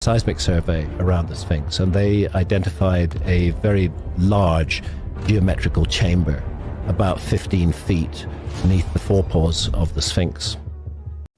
seismic survey around the Sphinx, and they identified a very large geometrical chamber, about 15 feet beneath the forepaws of the Sphinx.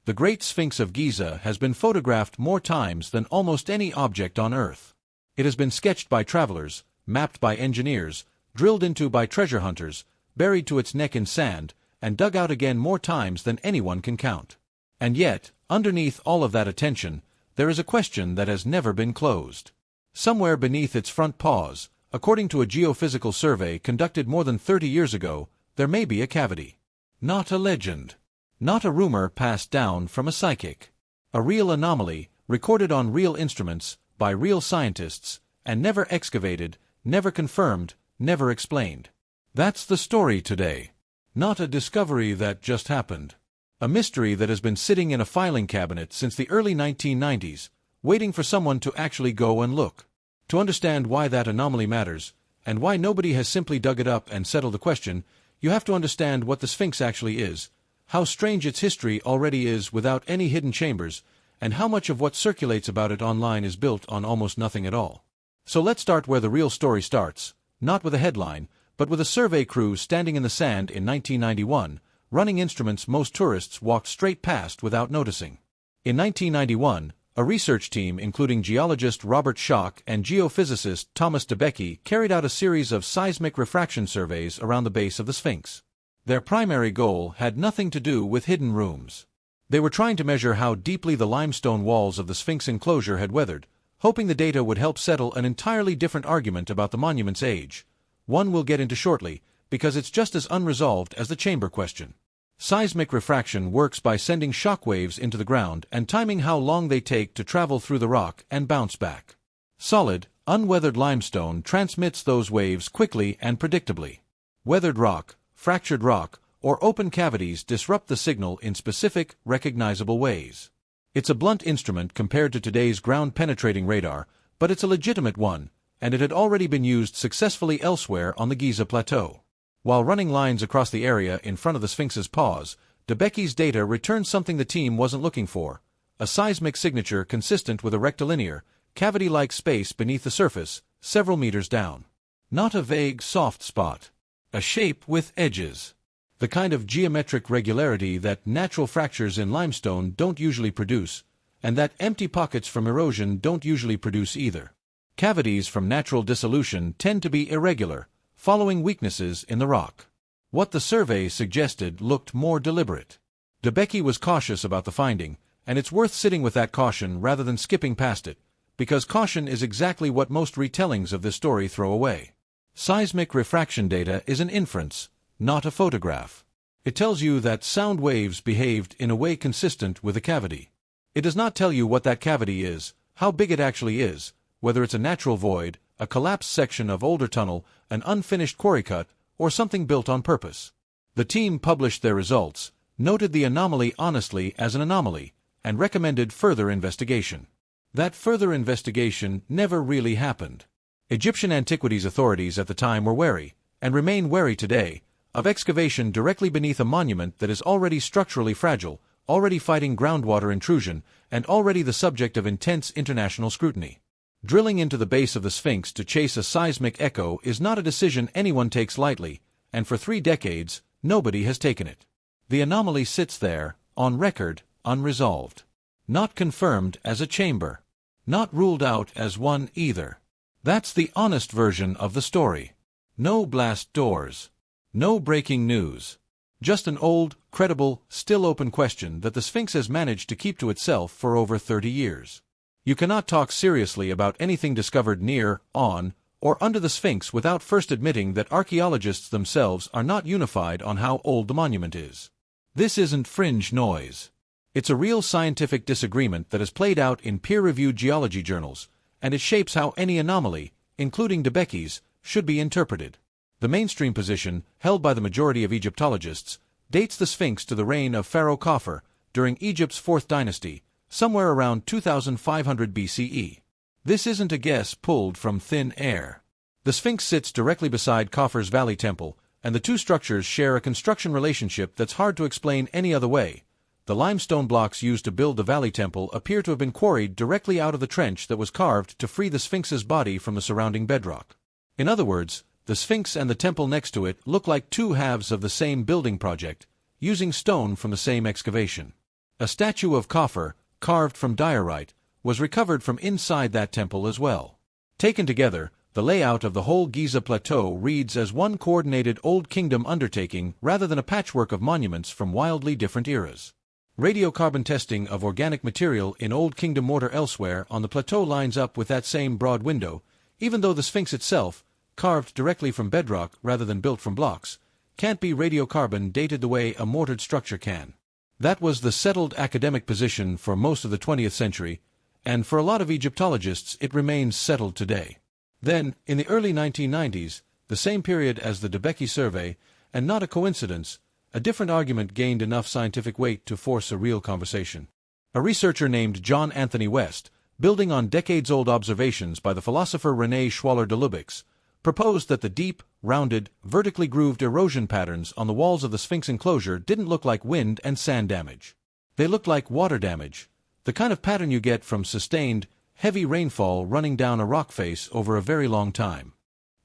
The Great Sphinx of Giza has been photographed more times than almost any object on Earth. It has been sketched by travelers, mapped by engineers, drilled into by treasure hunters, buried to its neck in sand, and dug out again more times than anyone can count. And yet, underneath all of that attention, there is a question that has never been closed. Somewhere beneath its front paws, according to a geophysical survey conducted more than 30 years ago, there may be a cavity. Not a legend. Not a rumor passed down from a psychic. A real anomaly, recorded on real instruments, by real scientists, and never excavated, never confirmed, never explained. That's the story today. Not a discovery that just happened. A mystery that has been sitting in a filing cabinet since the early 1990s, waiting for someone to actually go and look. To understand why that anomaly matters, and why nobody has simply dug it up and settled the question, you have to understand what the Sphinx actually is, how strange its history already is without any hidden chambers, and how much of what circulates about it online is built on almost nothing at all. So let's start where the real story starts, not with a headline, but with a survey crew standing in the sand in 1991, running instruments most tourists walked straight past without noticing. In 1991, a research team including geologist Robert Schoch and geophysicist Thomas DeBecke carried out a series of seismic refraction surveys around the base of the Sphinx. Their primary goal had nothing to do with hidden rooms. They were trying to measure how deeply the limestone walls of the Sphinx enclosure had weathered, hoping the data would help settle an entirely different argument about the monument's age. One we'll get into shortly, because it's just as unresolved as the chamber question. Seismic refraction works by sending shock waves into the ground and timing how long they take to travel through the rock and bounce back. Solid, unweathered limestone transmits those waves quickly and predictably. Weathered rock, fractured rock, or open cavities disrupt the signal in specific, recognizable ways. It's a blunt instrument compared to today's ground-penetrating radar, but it's a legitimate one, and it had already been used successfully elsewhere on the Giza Plateau. While running lines across the area in front of the Sphinx's paws, DeBecke's data returned something the team wasn't looking for: a seismic signature consistent with a rectilinear, cavity-like space beneath the surface, several meters down. Not a vague, soft spot. A shape with edges. The kind of geometric regularity that natural fractures in limestone don't usually produce, and that empty pockets from erosion don't usually produce either. Cavities from natural dissolution tend to be irregular, following weaknesses in the rock. What the survey suggested looked more deliberate. DeBecke was cautious about the finding, and it's worth sitting with that caution rather than skipping past it, because caution is exactly what most retellings of this story throw away. Seismic refraction data is an inference, not a photograph. It tells you that sound waves behaved in a way consistent with a cavity. It does not tell you what that cavity is, how big it actually is, whether it's a natural void, a collapsed section of older tunnel, an unfinished quarry cut, or something built on purpose. The team published their results, noted the anomaly honestly as an anomaly, and recommended further investigation. That further investigation never really happened. Egyptian antiquities authorities at the time were wary, and remain wary today, of excavation directly beneath a monument that is already structurally fragile, already fighting groundwater intrusion, and already the subject of intense international scrutiny. Drilling into the base of the Sphinx to chase a seismic echo is not a decision anyone takes lightly, and for 3 decades, nobody has taken it. The anomaly sits there, on record, unresolved. Not confirmed as a chamber. Not ruled out as one either. That's the honest version of the story. No blast doors. No breaking news. Just an old, credible, still open question that the Sphinx has managed to keep to itself for over 30 years. You cannot talk seriously about anything discovered near, on, or under the Sphinx without first admitting that archaeologists themselves are not unified on how old the monument is. This isn't fringe noise. It's a real scientific disagreement that has played out in peer-reviewed geology journals, and it shapes how any anomaly, including DeBecke's, should be interpreted. The mainstream position, held by the majority of Egyptologists, dates the Sphinx to the reign of Pharaoh Khafre, during Egypt's 4th dynasty, somewhere around 2500 BCE. This isn't a guess pulled from thin air. The Sphinx sits directly beside Khafre's Valley Temple, and the two structures share a construction relationship that's hard to explain any other way. The limestone blocks used to build the Valley Temple appear to have been quarried directly out of the trench that was carved to free the Sphinx's body from the surrounding bedrock. In other words, the Sphinx and the temple next to it look like two halves of the same building project, using stone from the same excavation. A statue of Khafre, carved from diorite, was recovered from inside that temple as well. Taken together, the layout of the whole Giza Plateau reads as one coordinated Old Kingdom undertaking rather than a patchwork of monuments from wildly different eras. Radiocarbon testing of organic material in Old Kingdom mortar elsewhere on the plateau lines up with that same broad window, even though the Sphinx itself, carved directly from bedrock rather than built from blocks, can't be radiocarbon dated the way a mortared structure can. That was the settled academic position for most of the 20th century, and for a lot of Egyptologists it remains settled today. Then, in the early 1990s, the same period as the Debecki survey, and not a coincidence, a different argument gained enough scientific weight to force a real conversation. A researcher named John Anthony West, building on decades-old observations by the philosopher René Schwaller de Lubbock's, proposed that the deep, rounded, vertically grooved erosion patterns on the walls of the Sphinx enclosure didn't look like wind and sand damage. They looked like water damage, the kind of pattern you get from sustained, heavy rainfall running down a rock face over a very long time.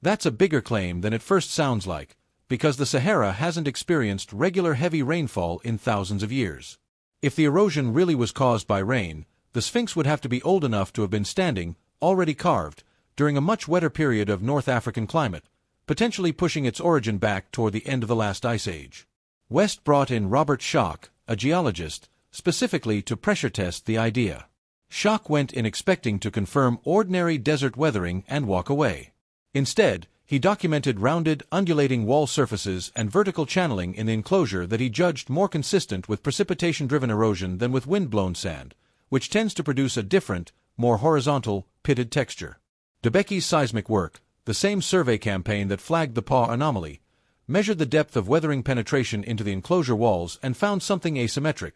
That's a bigger claim than it first sounds like, because the Sahara hasn't experienced regular heavy rainfall in thousands of years. If the erosion really was caused by rain, the Sphinx would have to be old enough to have been standing, already carved, during a much wetter period of North African climate, potentially pushing its origin back toward the end of the last ice age. West brought in Robert Schoch, a geologist, specifically to pressure test the idea. Schoch went in expecting to confirm ordinary desert weathering and walk away. Instead, he documented rounded, undulating wall surfaces and vertical channeling in the enclosure that he judged more consistent with precipitation-driven erosion than with wind-blown sand, which tends to produce a different, more horizontal, pitted texture. Debecki's seismic work, the same survey campaign that flagged the paw anomaly, measured the depth of weathering penetration into the enclosure walls and found something asymmetric.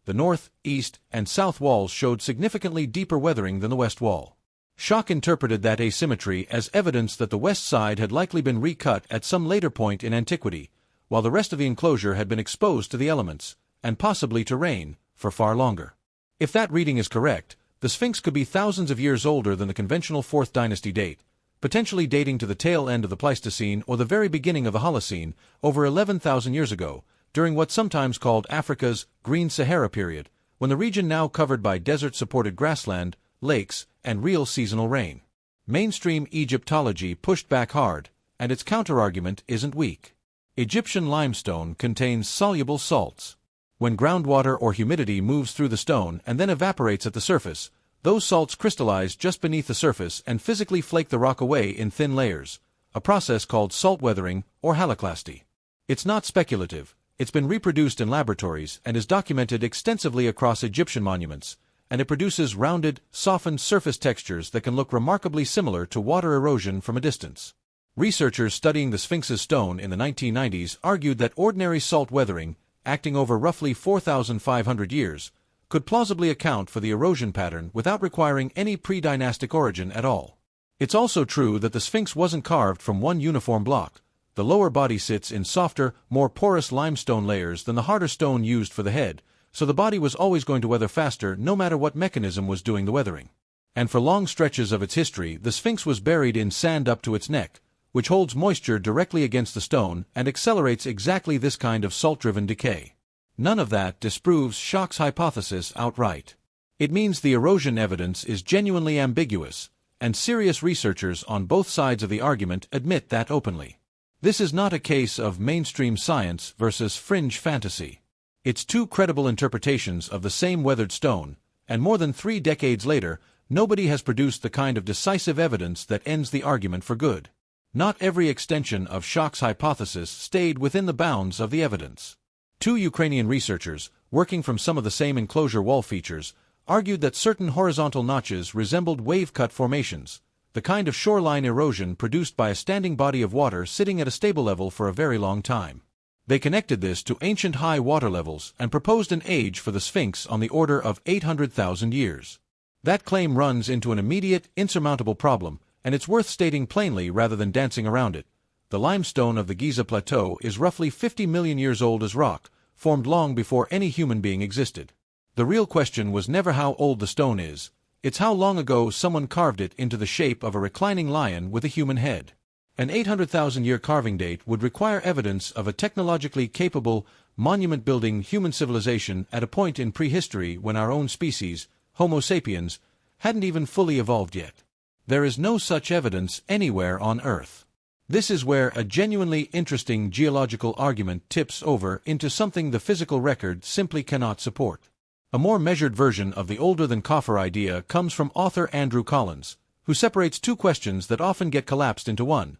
The north, east, and south walls showed significantly deeper weathering than the west wall. Schoch interpreted that asymmetry as evidence that the west side had likely been recut at some later point in antiquity, while the rest of the enclosure had been exposed to the elements, and possibly to rain, for far longer. If that reading is correct, the Sphinx could be thousands of years older than the conventional 4th dynasty date, potentially dating to the tail end of the Pleistocene or the very beginning of the Holocene, over 11,000 years ago, during what's sometimes called Africa's Green Sahara period, when the region now covered by desert-supported grassland, lakes, and real seasonal rain. Mainstream Egyptology pushed back hard, and its counterargument isn't weak. Egyptian limestone contains soluble salts. When groundwater or humidity moves through the stone and then evaporates at the surface, those salts crystallize just beneath the surface and physically flake the rock away in thin layers, a process called salt weathering or haloclasty. It's not speculative. It's been reproduced in laboratories and is documented extensively across Egyptian monuments, and it produces rounded, softened surface textures that can look remarkably similar to water erosion from a distance. Researchers studying the Sphinx's stone in the 1990s argued that ordinary salt weathering, acting over roughly 4,500 years, could plausibly account for the erosion pattern without requiring any pre-dynastic origin at all. It's also true that the Sphinx wasn't carved from one uniform block. The lower body sits in softer, more porous limestone layers than the harder stone used for the head, so the body was always going to weather faster no matter what mechanism was doing the weathering. And for long stretches of its history, the Sphinx was buried in sand up to its neck, which holds moisture directly against the stone and accelerates exactly this kind of salt-driven decay. None of that disproves Schoch's hypothesis outright. It means the erosion evidence is genuinely ambiguous, and serious researchers on both sides of the argument admit that openly. This is not a case of mainstream science versus fringe fantasy. It's two credible interpretations of the same weathered stone, and more than 3 decades later, nobody has produced the kind of decisive evidence that ends the argument for good. Not every extension of Schoch's hypothesis stayed within the bounds of the evidence. 2 Ukrainian researchers, working from some of the same enclosure wall features, argued that certain horizontal notches resembled wave-cut formations, the kind of shoreline erosion produced by a standing body of water sitting at a stable level for a very long time. They connected this to ancient high water levels and proposed an age for the Sphinx on the order of 800,000 years. That claim runs into an immediate, insurmountable problem, and it's worth stating plainly rather than dancing around it. The limestone of the Giza Plateau is roughly 50 million years old as rock, formed long before any human being existed. The real question was never how old the stone is, it's how long ago someone carved it into the shape of a reclining lion with a human head. An 800,000-year carving date would require evidence of a technologically capable, monument-building human civilization at a point in prehistory when our own species, Homo sapiens, hadn't even fully evolved yet. There is no such evidence anywhere on Earth. This is where a genuinely interesting geological argument tips over into something the physical record simply cannot support. A more measured version of the older-than-coffer idea comes from author Andrew Collins, who separates two questions that often get collapsed into one: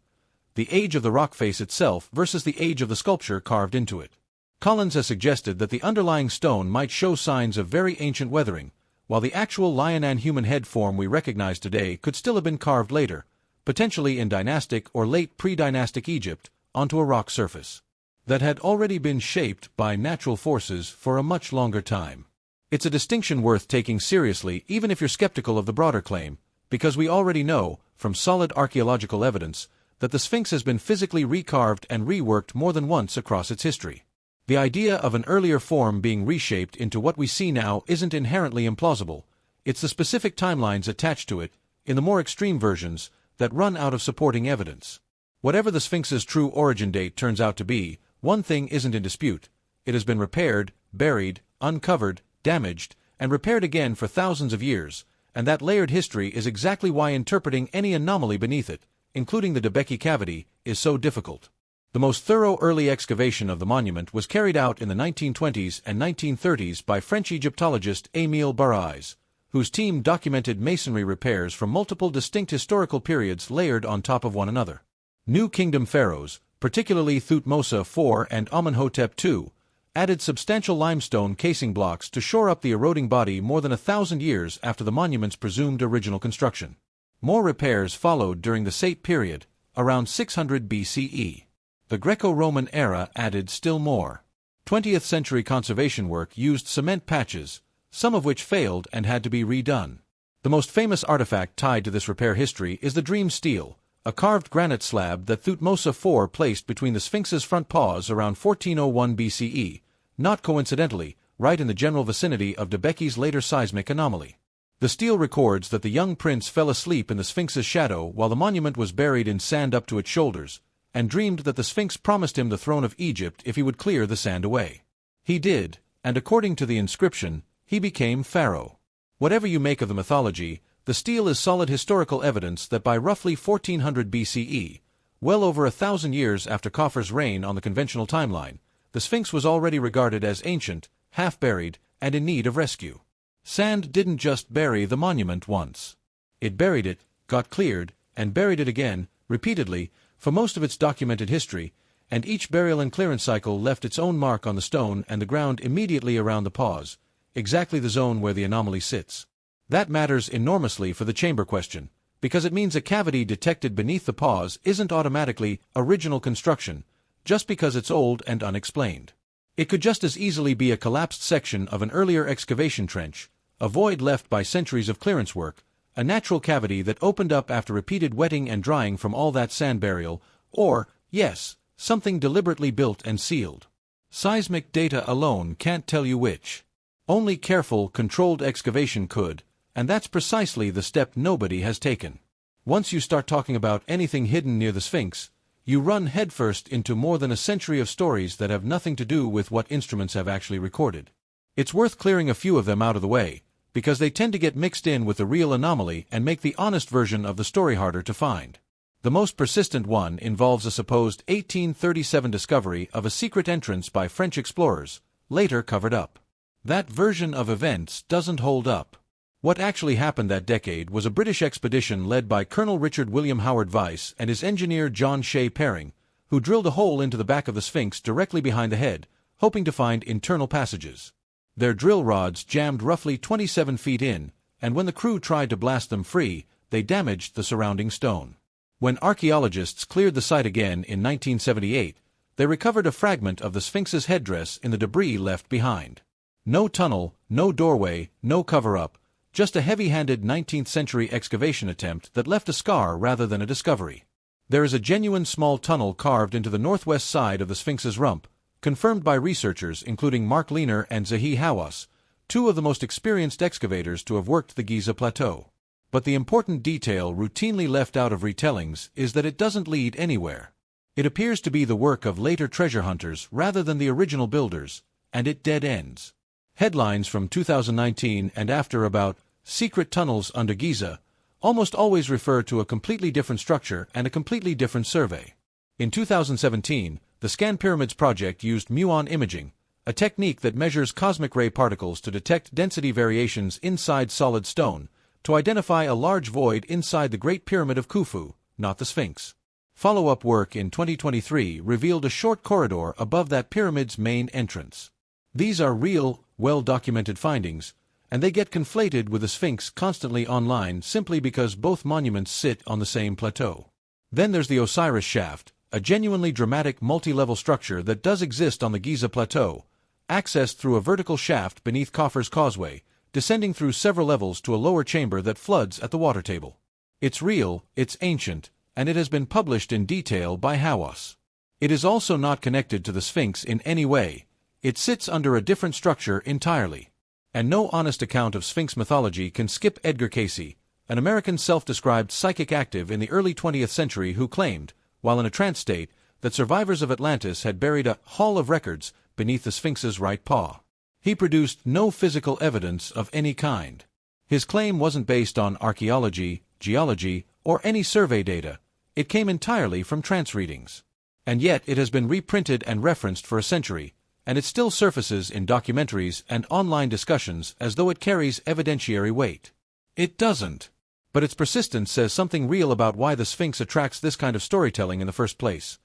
the age of the rock face itself versus the age of the sculpture carved into it. Collins has suggested that the underlying stone might show signs of very ancient weathering, while the actual lion and human head form we recognize today could still have been carved later, potentially in dynastic or late pre-dynastic Egypt, onto a rock surface that had already been shaped by natural forces for a much longer time. It's a distinction worth taking seriously even if you're skeptical of the broader claim, because we already know, from solid archaeological evidence, that the Sphinx has been physically recarved and reworked more than once across its history. The idea of an earlier form being reshaped into what we see now isn't inherently implausible. It's the specific timelines attached to it, in the more extreme versions, that run out of supporting evidence. Whatever the Sphinx's true origin date turns out to be, one thing isn't in dispute: it has been repaired, buried, uncovered, damaged, and repaired again for thousands of years, and that layered history is exactly why interpreting any anomaly beneath it, including the Debeki cavity, is so difficult. The most thorough early excavation of the monument was carried out in the 1920s and 1930s by French Egyptologist Émile Barrais, whose team documented masonry repairs from multiple distinct historical periods layered on top of one another. New Kingdom pharaohs, particularly Thutmose IV and Amenhotep II, added substantial limestone casing blocks to shore up the eroding body more than 1,000 years after the monument's presumed original construction. More repairs followed during the Sate period, around 600 BCE. The Greco-Roman era added still more. 20th-century conservation work used cement patches, some of which failed and had to be redone. The most famous artifact tied to this repair history is the Dream Stele, a carved granite slab that Thutmose IV placed between the Sphinx's front paws around 1401 BCE, not coincidentally, right in the general vicinity of Debeki's later seismic anomaly. The stele records that the young prince fell asleep in the Sphinx's shadow while the monument was buried in sand up to its shoulders, and dreamed that the Sphinx promised him the throne of Egypt if he would clear the sand away. He did, and according to the inscription, he became pharaoh. Whatever you make of the mythology, the stele is solid historical evidence that by roughly 1400 BCE, well over 1,000 years after Khafre's reign on the conventional timeline, the Sphinx was already regarded as ancient, half-buried, and in need of rescue. Sand didn't just bury the monument once. It buried it, got cleared, and buried it again, repeatedly, for most of its documented history, and each burial and clearance cycle left its own mark on the stone and the ground immediately around the paws, exactly the zone where the anomaly sits. That matters enormously for the chamber question, because it means a cavity detected beneath the paws isn't automatically original construction, just because it's old and unexplained. It could just as easily be a collapsed section of an earlier excavation trench, a void left by centuries of clearance work, a natural cavity that opened up after repeated wetting and drying from all that sand burial, or, yes, something deliberately built and sealed. Seismic data alone can't tell you which. Only careful, controlled excavation could, and that's precisely the step nobody has taken. Once you start talking about anything hidden near the Sphinx, you run headfirst into more than a century of stories that have nothing to do with what instruments have actually recorded. It's worth clearing a few of them out of the way, because they tend to get mixed in with the real anomaly and make the honest version of the story harder to find. The most persistent one involves a supposed 1837 discovery of a secret entrance by French explorers, later covered up. That version of events doesn't hold up. What actually happened that decade was a British expedition led by Colonel Richard William Howard Vyse and his engineer John Shea Perring, who drilled a hole into the back of the Sphinx directly behind the head, hoping to find internal passages. Their drill rods jammed roughly 27 feet in, and when the crew tried to blast them free, they damaged the surrounding stone. When archaeologists cleared the site again in 1978, they recovered a fragment of the Sphinx's headdress in the debris left behind. No tunnel, no doorway, no cover-up, just a heavy-handed 19th-century excavation attempt that left a scar rather than a discovery. There is a genuine small tunnel carved into the northwest side of the Sphinx's rump, confirmed by researchers including Mark Lehner and Zahi Hawass, two of the most experienced excavators to have worked the Giza Plateau. But the important detail routinely left out of retellings is that it doesn't lead anywhere. It appears to be the work of later treasure hunters rather than the original builders, and it dead ends. Headlines from 2019 and after about secret tunnels under Giza almost always refer to a completely different structure and a completely different survey. In 2017, the Scan Pyramids project used muon imaging, a technique that measures cosmic ray particles to detect density variations inside solid stone, to identify a large void inside the Great Pyramid of Khufu, not the Sphinx. Follow-up work in 2023 revealed a short corridor above that pyramid's main entrance. These are real, well-documented findings, and they get conflated with the Sphinx constantly online simply because both monuments sit on the same plateau. Then there's the Osiris Shaft, a genuinely dramatic multi-level structure that does exist on the Giza Plateau, accessed through a vertical shaft beneath Khafre's Causeway, descending through several levels to a lower chamber that floods at the water table. It's real, it's ancient, and it has been published in detail by Hawass. It is also not connected to the Sphinx in any way. It sits under a different structure entirely. And no honest account of Sphinx mythology can skip Edgar Cayce, an American self-described psychic active in the early 20th century who claimed, while in a trance state, that survivors of Atlantis had buried a hall of records beneath the Sphinx's right paw. He produced no physical evidence of any kind. His claim wasn't based on archaeology, geology, or any survey data. It came entirely from trance readings. And yet it has been reprinted and referenced for a century, and it still surfaces in documentaries and online discussions as though it carries evidentiary weight. It doesn't. But its persistence says something real about why the Sphinx attracts this kind of storytelling in the first place.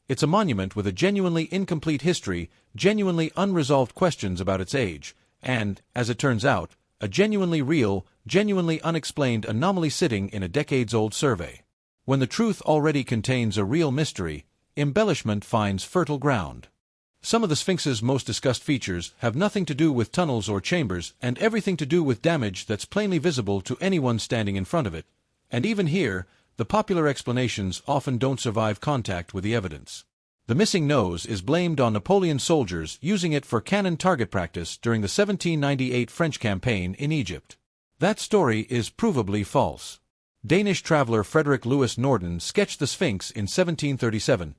It's a monument with a genuinely incomplete history, genuinely unresolved questions about its age, and, as it turns out, a genuinely real, genuinely unexplained anomaly sitting in a decades-old survey. When the truth already contains a real mystery, embellishment finds fertile ground. Some of the Sphinx's most discussed features have nothing to do with tunnels or chambers and everything to do with damage that's plainly visible to anyone standing in front of it. And even here, the popular explanations often don't survive contact with the evidence. The missing nose is blamed on Napoleon's soldiers using it for cannon target practice during the 1798 French campaign in Egypt. That story is provably false. Danish traveler Frederick Louis Norden sketched the Sphinx in 1737.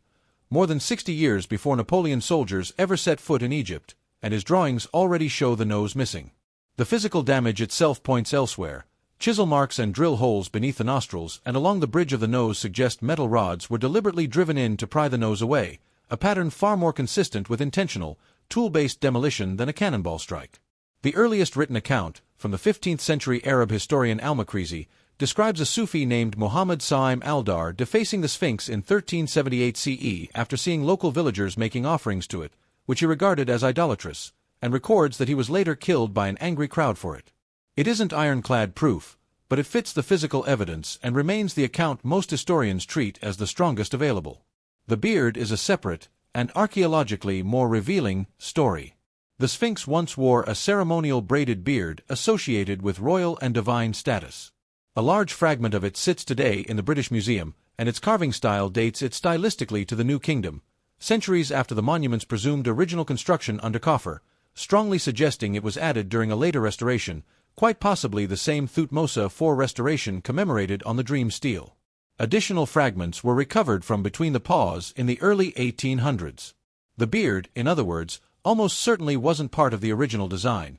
More than 60 years before Napoleon's soldiers ever set foot in Egypt, and his drawings already show the nose missing. The physical damage itself points elsewhere. Chisel marks and drill holes beneath the nostrils and along the bridge of the nose suggest metal rods were deliberately driven in to pry the nose away, a pattern far more consistent with intentional, tool-based demolition than a cannonball strike. The earliest written account, from the 15th century Arab historian Al-Makrizi, describes a Sufi named Muhammad Sa'im al-Dar defacing the Sphinx in 1378 CE after seeing local villagers making offerings to it, which he regarded as idolatrous, and records that he was later killed by an angry crowd for it. It isn't ironclad proof, but it fits the physical evidence and remains the account most historians treat as the strongest available. The beard is a separate, and archaeologically more revealing, story. The Sphinx once wore a ceremonial braided beard associated with royal and divine status. A large fragment of it sits today in the British Museum, and its carving style dates it stylistically to the New Kingdom, centuries after the monument's presumed original construction under Khafre, strongly suggesting it was added during a later restoration, quite possibly the same Thutmose IV restoration commemorated on the Dream Stele. Additional fragments were recovered from between the paws in the early 1800s. The beard, in other words, almost certainly wasn't part of the original design.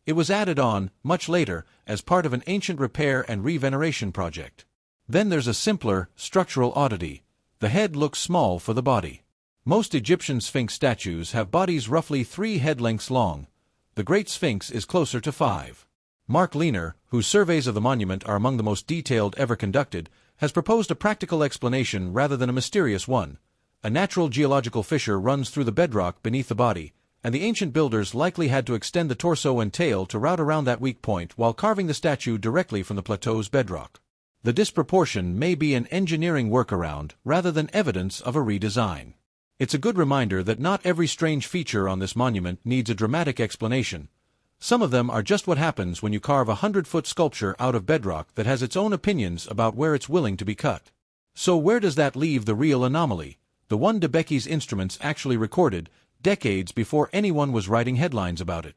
It was added on, much later, as part of an ancient repair and reveneration project. Then there's a simpler, structural oddity. The head looks small for the body. Most Egyptian Sphinx statues have bodies roughly 3 head lengths long. The Great Sphinx is closer to 5. Mark Lehner, whose surveys of the monument are among the most detailed ever conducted, has proposed a practical explanation rather than a mysterious one. A natural geological fissure runs through the bedrock beneath the body, and the ancient builders likely had to extend the torso and tail to route around that weak point while carving the statue directly from the plateau's bedrock. The disproportion may be an engineering workaround rather than evidence of a redesign. It's a good reminder that not every strange feature on this monument needs a dramatic explanation. Some of them are just what happens when you carve a 100-foot sculpture out of bedrock that has its own opinions about where it's willing to be cut. So where does that leave the real anomaly, the one Debicki's instruments actually recorded, decades before anyone was writing headlines about it.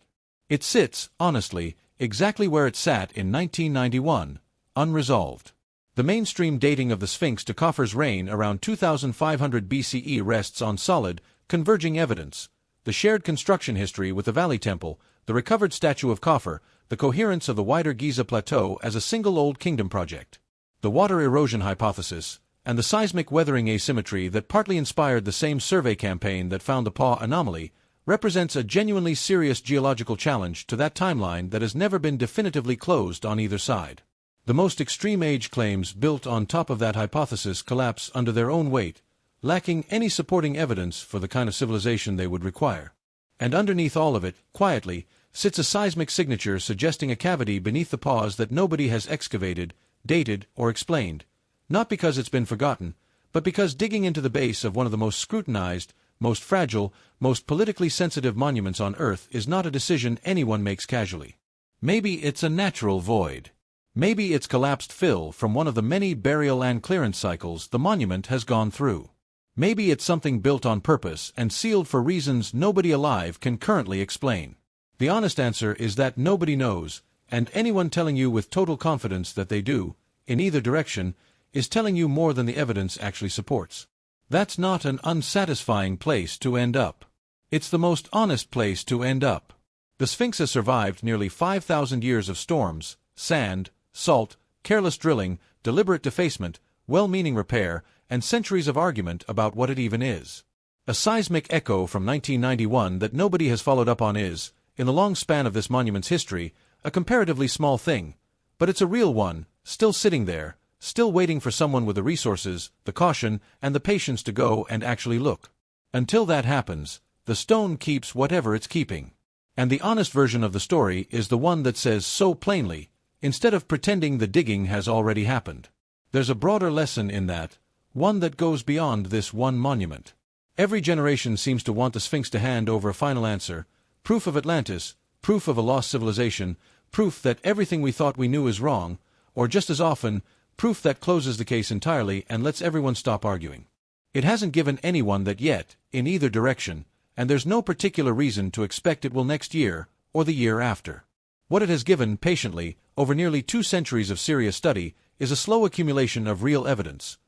It sits, honestly, exactly where it sat in 1991, unresolved. The mainstream dating of the Sphinx to Khafre's reign around 2500 BCE rests on solid, converging evidence: the shared construction history with the Valley Temple, the recovered statue of Khafre, the coherence of the wider Giza Plateau as a single Old Kingdom project, the water erosion hypothesis, and the seismic weathering asymmetry that partly inspired the same survey campaign that found the paw anomaly, represents a genuinely serious geological challenge to that timeline that has never been definitively closed on either side. The most extreme age claims built on top of that hypothesis collapse under their own weight, lacking any supporting evidence for the kind of civilization they would require. And underneath all of it, quietly, sits a seismic signature suggesting a cavity beneath the paws that nobody has excavated, dated, or explained, not because it's been forgotten, but because digging into the base of one of the most scrutinized, most fragile, most politically sensitive monuments on Earth is not a decision anyone makes casually. Maybe it's a natural void. Maybe it's collapsed fill from one of the many burial and clearance cycles the monument has gone through. Maybe it's something built on purpose and sealed for reasons nobody alive can currently explain. The honest answer is that nobody knows, and anyone telling you with total confidence that they do, in either direction, is telling you more than the evidence actually supports. That's not an unsatisfying place to end up. It's the most honest place to end up. The Sphinx has survived nearly 5,000 years of storms, sand, salt, careless drilling, deliberate defacement, well-meaning repair, and centuries of argument about what it even is. A seismic echo from 1991 that nobody has followed up on is, in the long span of this monument's history, a comparatively small thing, but it's a real one, still sitting there, still waiting for someone with the resources, the caution, and the patience to go and actually look. Until that happens, the stone keeps whatever it's keeping. And the honest version of the story is the one that says so plainly, instead of pretending the digging has already happened. There's a broader lesson in that, one that goes beyond this one monument. Every generation seems to want the Sphinx to hand over a final answer, proof of Atlantis, proof of a lost civilization, proof that everything we thought we knew is wrong, or just as often, proof that closes the case entirely and lets everyone stop arguing. It hasn't given anyone that yet, in either direction, and there's no particular reason to expect it will next year, or the year after. What it has given, patiently, over nearly 2 centuries of serious study, is a slow accumulation of real evidence.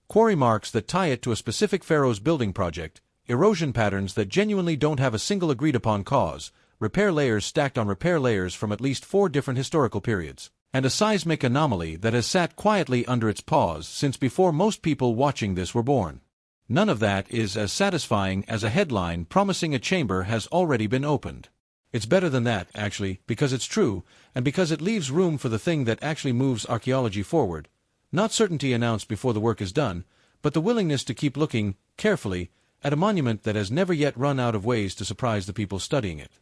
Quarry marks that tie it to a specific pharaoh's building project, erosion patterns that genuinely don't have a single agreed-upon cause, repair layers stacked on repair layers from at least 4 different historical periods, and a seismic anomaly that has sat quietly under its paws since before most people watching this were born. None of that is as satisfying as a headline promising a chamber has already been opened. It's better than that, actually, because it's true, and because it leaves room for the thing that actually moves archaeology forward. Not certainty announced before the work is done, but the willingness to keep looking, carefully, at a monument that has never yet run out of ways to surprise the people studying it.